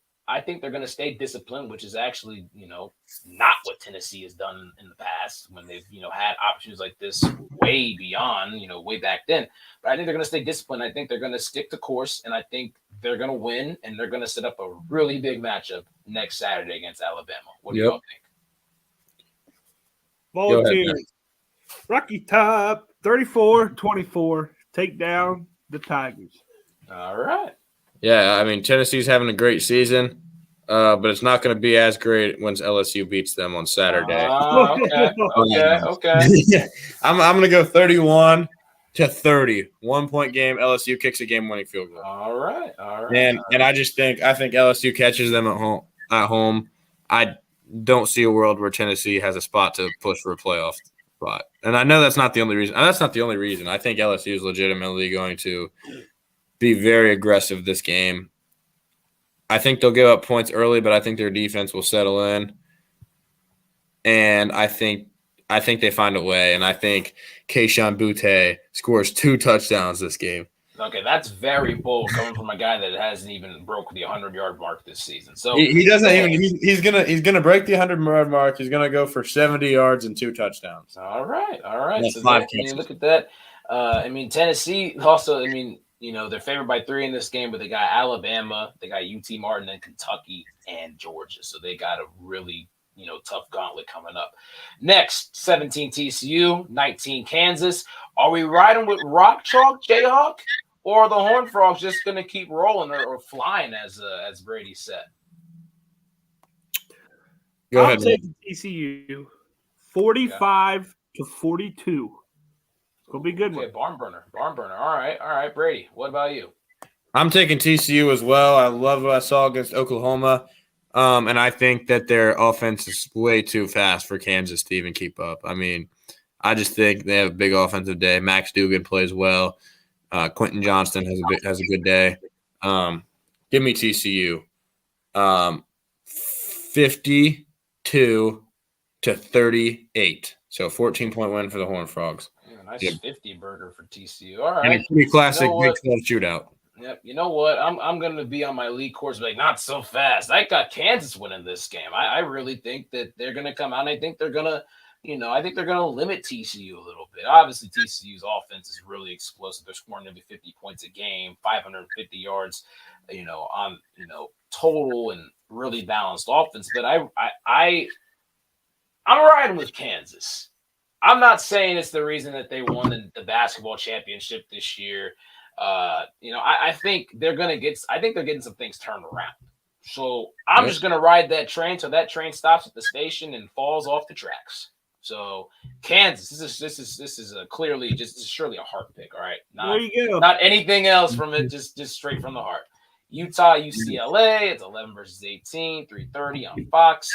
stay disciplined, which is actually, not what Tennessee has done in the past when they've, had opportunities like this way beyond, way back then. But I think they're going to stay disciplined. I think they're going to stick to course, and I think they're going to win, and they're going to set up a really big matchup next Saturday against Alabama. What do you all think? Volunteers. Rocky Top, 34-24. Take down the Tigers. All right. Yeah, I mean, Tennessee's having a great season, but it's not going to be as great once LSU beats them on Saturday. Okay. Yeah, I'm going to go 31-30. 1-point game. LSU kicks a game-winning field goal. All right. And I think LSU catches them at home. I don't see a world where Tennessee has a spot to push for a playoff spot. And I know that's not the only reason. That's not the only reason. I think LSU is legitimately going to be very aggressive this game. I think they'll give up points early, but I think their defense will settle in. And I think they find a way. And I think Kayshon Boutte scores 2 touchdowns this game. Okay, that's very bold coming from a guy that hasn't even broke the 100-yard mark this season. So he doesn't even. He's gonna break the 100-yard mark. He's gonna go for 70 yards and 2 touchdowns. All right. That's So 5 catches. look at that. Tennessee also. They're favored by 3 in this game, but they got Alabama, they got UT Martin, and Kentucky and Georgia. So they got a really tough gauntlet coming up. Next, 17 TCU, 19 Kansas. Are we riding with Rock Chalk, Jayhawk? Or are the Horned Frogs just going to keep rolling or flying, as Brady said? Go ahead. I'm taking TCU 45-42. It's going to be a good one. Okay, barn burner. All right, Brady. What about you? I'm taking TCU as well. I love what I saw against Oklahoma. And I think that their offense is way too fast for Kansas to even keep up. I mean, I just think they have a big offensive day. Max Duggan plays well. Quentin Johnston has a good day. Give me TCU. 52-38. So 14-point win for the Horned Frogs. Yeah, nice 50 burger for TCU. All right. And a pretty classic Big 12 shootout. Yep. You know what? I'm going to be on my league course, like not so fast. I got Kansas winning this game. I really think that they're going to come out. And I think they're going to. I think they're going to limit TCU a little bit. Obviously, TCU's offense is really explosive. They're scoring nearly 50 points a game, 550 yards, on total and really balanced offense. But I'm riding with Kansas. I'm not saying it's the reason that they won the basketball championship this year. I think they're getting some things turned around. So I'm just going to ride that train till that train stops at the station and falls off the tracks. So Kansas, this is clearly just surely a heart pick. All right, there you go. Not anything else from it, just straight from the heart. Utah, UCLA, it's 11 versus 18, 3:30 on Fox.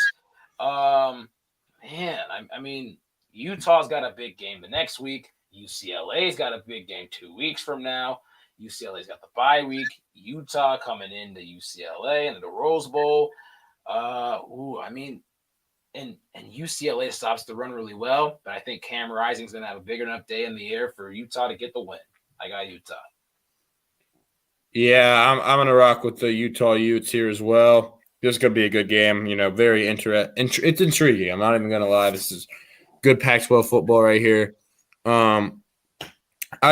Utah's got a big game the next week. UCLA's got a big game 2 weeks from now. UCLA's got the bye week. Utah coming into UCLA into the Rose Bowl. And UCLA stops the run really well, but I think Cam Rising's going to have a big enough day in the air for Utah to get the win. I got Utah. Yeah, I'm going to rock with the Utah Utes here as well. This is going to be a good game. Very it's intriguing. I'm not even going to lie. This is good Pac-12 football right here. I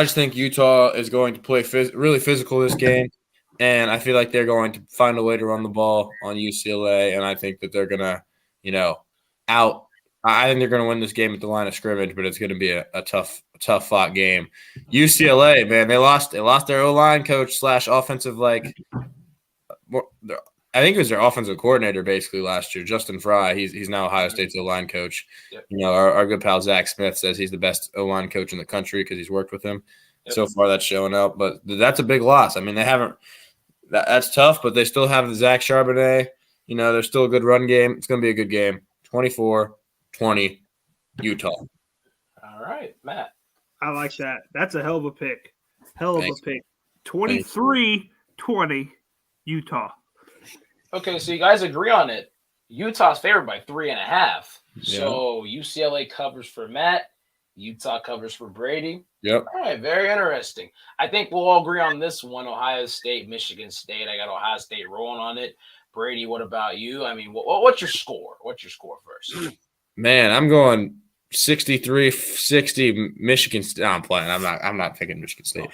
just think Utah is going to play really physical this game, and I feel like they're going to find a way to run the ball on UCLA, and I think that they're going to, I think they're going to win this game at the line of scrimmage, but it's going to be a tough fought game. UCLA, man, they lost their O-line coach / offensive I think he was their offensive coordinator basically last year. Justin Fry, he's now Ohio State's O-line coach. Yep. You know, our good pal Zach Smith says he's the best O-line coach in the country because he's worked with him. Yep. So far, that's showing up. But that's a big loss. I mean, they haven't that's tough, but they still have the Zach Charbonnet. You know, they're still a good run game. It's going to be a good game. 24-20, Utah. All right, Matt. I like that. That's a hell of a pick. Hell of Thanks. a pick. 23-20, Utah. Okay, so you guys agree on it. Utah's favored by 3.5. So UCLA covers for Matt. Utah covers for Brady. Yep. All right, very interesting. I think we'll all agree on this one. Ohio State, Michigan State. I got Ohio State rolling on it. Brady, what about you? I mean, what's your score? What's your score first? Man, I'm going 63-60 Michigan State. No, I'm playing. I'm not picking Michigan State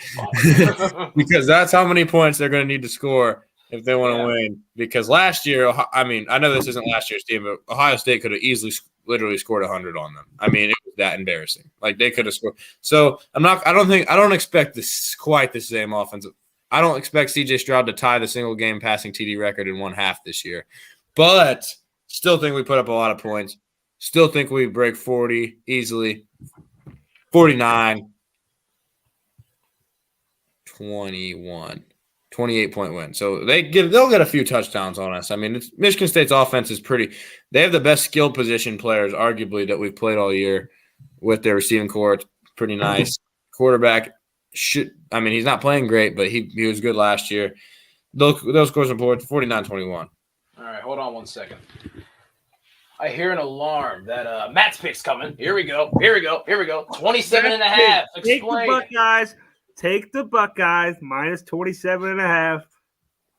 because that's how many points they're going to need to score if they want to win. Because last year, I mean, I know this isn't last year's team, but Ohio State could have easily literally scored 100 on them. I mean, it was that embarrassing. Like they could have scored. So I don't expect this quite the same offensive. I don't expect CJ Stroud to tie the single game passing TD record in one half this year, but still think we put up a lot of points. Still think we break 40 easily. 49, 21, 28-point win. So they'll get a few touchdowns on us. I mean, Michigan State's offense is pretty. They have the best skill position players, arguably, that we've played all year with their receiving core. It's pretty nice. Quarterback he's not playing great, but he was good last year. Those scores are 49-21. All right, hold on one second. I hear an alarm that Matt's pick's coming. Here we go. 27.5. Explain. Take the Buckeyes minus 27.5.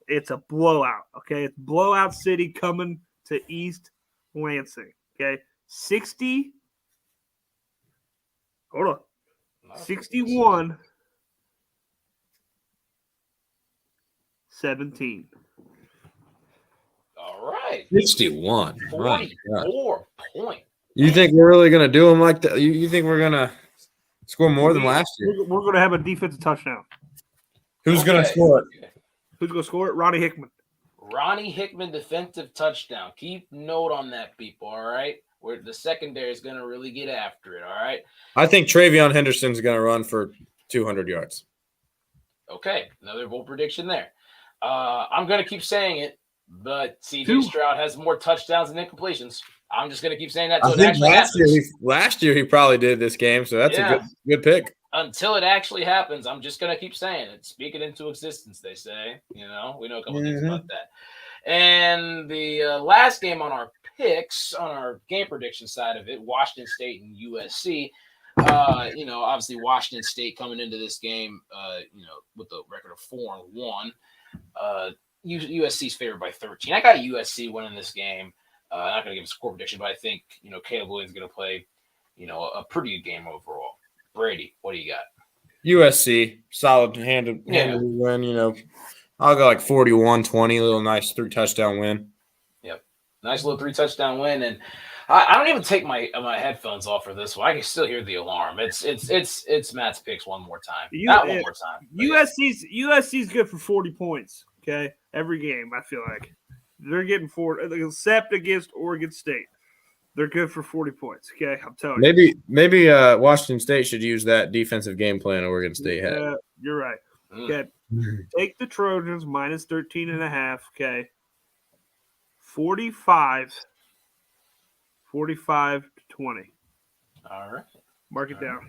It's a blowout. Okay, it's blowout city coming to East Lansing. Okay, 60. Hold on. 61. 17. All right. 61. 44 points. You think we're really going to do them like that? You think we're going to score more than last year? We're going to have a defensive touchdown. Who's going to score it? Who's going to score it? Ronnie Hickman. Ronnie Hickman defensive touchdown. Keep note on that, people, all right? Where the secondary is going to really get after it, all right? I think Travion Henderson's going to run for 200 yards. Okay, another bold prediction there. I'm going to keep saying it, but CJ Stroud has more touchdowns than incompletions. I'm just going to keep saying that until it actually happens. Last year he probably did this game, so that's a good pick. Until it actually happens, I'm just going to keep saying it. Speak it into existence, they say. You know, we know a couple things about that. And the last game on our picks, on our game prediction side of it, Washington State and USC. Obviously Washington State coming into this game, with the record of 4-1. USC's favored by 13. I got USC winning this game. I'm not going to give a score prediction, but I think, Caleb Williams is going to play, a pretty good game overall. Brady, what do you got? USC, solid handed win, I'll go like 41-20, a little nice 3-touchdown win. Yep. Nice little 3-touchdown win. And I don't even take my headphones off for this one. I can still hear the alarm. It's Matt's picks one more time. Not one more time. USC's good for 40 points, okay? Every game, I feel like. They're getting 40, except against Oregon State. They're good for 40 points, okay? I'm telling you. Maybe Washington State should use that defensive game plan Oregon State had. You're right. Okay. Take the Trojans minus 13.5, okay? 45-20. All right. Mark it down.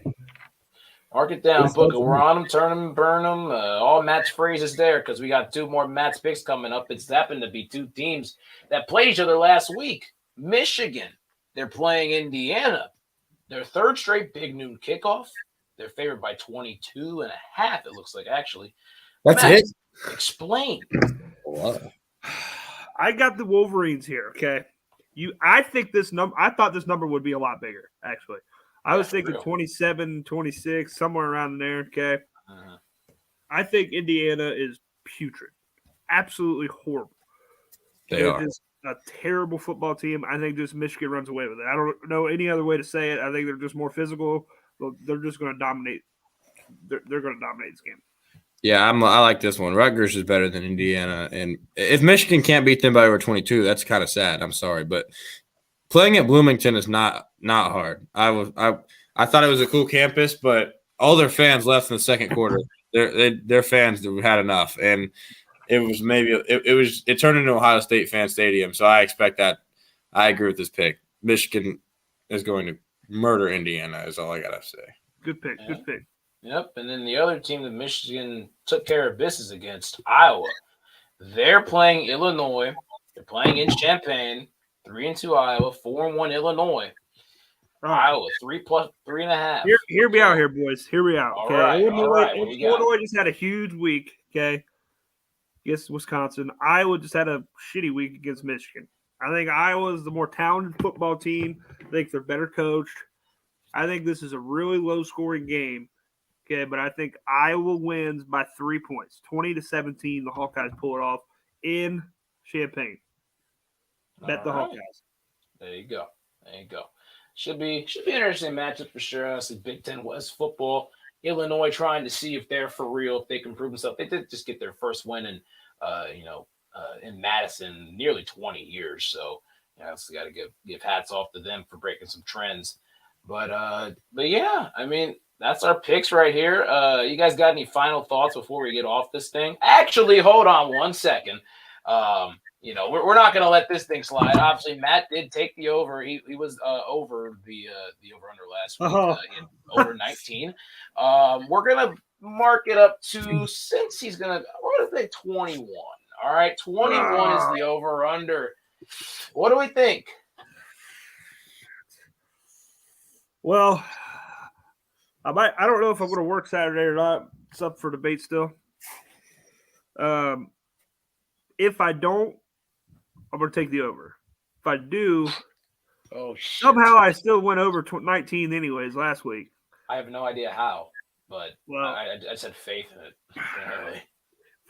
Mark it down, book it. We're on them, turn them, burn them. All Matt's phrases there because we got 2 more Matt's picks coming up. It's happened to be 2 teams that played each other last week. Michigan, they're playing Indiana. Their 3rd straight big noon kickoff. They're favored by 22.5, it looks like, actually. That's Matt, it? Explain. I got the Wolverines here, okay? I thought this number would be a lot bigger, actually. I was thinking 27, 26, somewhere around there, okay? I think Indiana is putrid. Absolutely horrible. They're just a terrible football team. I think just Michigan runs away with it. I don't know any other way to say it. I think they're just more physical. They're just going to dominate. They're going to dominate this game. Yeah, I like this one. Rutgers is better than Indiana, and if Michigan can't beat them by over 22, that's kind of sad. I'm sorry, but playing at Bloomington is not hard. I thought it was a cool campus, but all their fans left in the second quarter. Their fans had enough, and it was it turned into Ohio State fan stadium. So I expect that. I agree with this pick. Michigan is going to murder Indiana. Is all I gotta say. Good pick. Yeah. Good pick. Yep. And then the other team that Michigan took care of business against, Iowa. They're playing Illinois. They're playing in Champaign. 3-2 Iowa, 4-1 Illinois. All right. Iowa 3+3.5. Hear me out here, boys. Hear me out. All Okay. right, all right. What do you got? Illinois just had a huge week. Okay. Against Wisconsin. Iowa just had a shitty week against Michigan. I think Iowa's the more talented football team. I think they're better coached. I think this is a really low-scoring game. Okay, but I think Iowa wins by 3 points, 20-17. The Hawkeyes pull it off in Champaign. Bet the Hawkeyes. There you go. Should be an interesting matchup for sure. Honestly, Big Ten West football. Illinois trying to see if they're for real, if they can prove themselves. They did just get their first win in Madison nearly 20 years. So it's got to give hats off to them for breaking some trends. But yeah, I mean, that's our picks right here. You guys got any final thoughts before we get off this thing? Actually, hold on one second. We're not going to let this thing slide. Obviously, Matt did take the over. He was over the over-under last week, over 19. We're going to mark it up to, since he's going to, we're going to say 21. All right, 21 is the over-under. What do we think? Well, I don't know if I'm going to work Saturday or not. It's up for debate still. If I don't, I'm going to take the over. If I do, somehow I still went over 19 anyways last week. I have no idea how, but I just had faith in it. Apparently.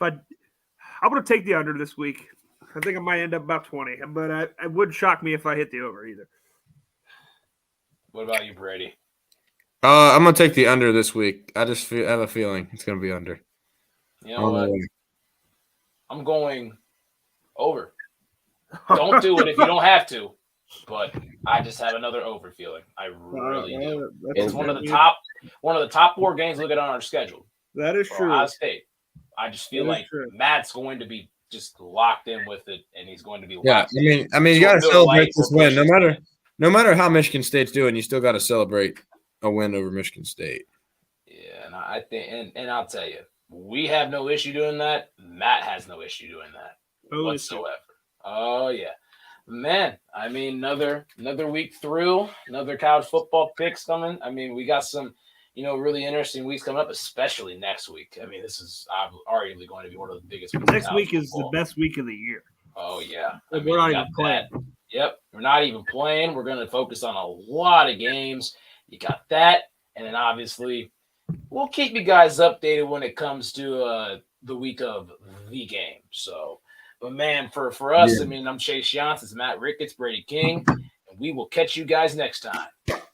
I'm going to take the under this week. I think I might end up about 20, but it wouldn't shock me if I hit the over either. What about you, Brady? I'm going to take the under this week. I have a feeling it's going to be under. You know what? I'm going over. Don't do it if you don't have to, but I just have another over feeling. I really do. It's one of the top 4 games looking on our schedule. That is true. Ohio State. I just feel like Matt's going to be just locked in with it, and he's going to be. Yeah, I mean, you got to celebrate this win, no matter how Michigan State's doing. You still got to celebrate a win over Michigan State. Yeah, and I think, and I'll tell you, we have no issue doing that. Matt has no issue doing that whatsoever. Oh yeah, man. I mean, another week through, another college football picks coming. I mean, we got some, really interesting weeks coming up, especially next week. I mean, this is arguably going to be one of the biggest weeks. Next week is the best week of the year. Oh yeah, we're not even playing. Yep, we're not even playing. We're going to focus on a lot of games. You got that, and then obviously we'll keep you guys updated when it comes to the week of the game. So, but man, for us, I mean, I'm Chase Johnson, it's Matt Ricketts, Brady King, and we will catch you guys next time.